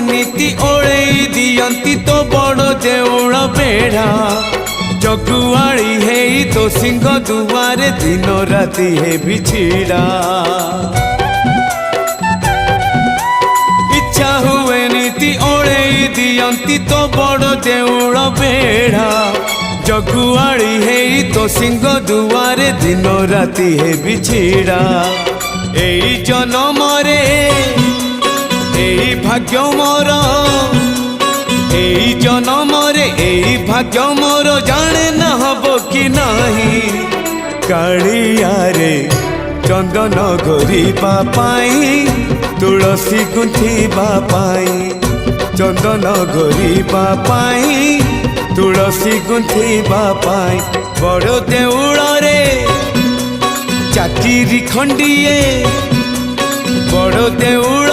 नीति ओळेई दियंती तो बड़ देउळ बेढ़ा जगुआड़ी है तो सिंह दुआरे दिन राति है बिछिड़ा इच्छा हुए नीति ओळेई दियंती तो बड़ देउळ बेढ़ा जगुआड़ी है तो सिंह दुआरे दिन राति है बिछिड़ा एई जन्म रे एई भाग्य मोर एई जन्म रे एई भाग्य मोर जाने न हबो कि नाही कालिया रे चंदन घोरिबा पाई तुलसी गुंथिबा पाई चंदन घोरिबा पाई तुलसी गुंथिबा पाई बड़ देउळ रे चाकिरी खंडिए बड़ देउळ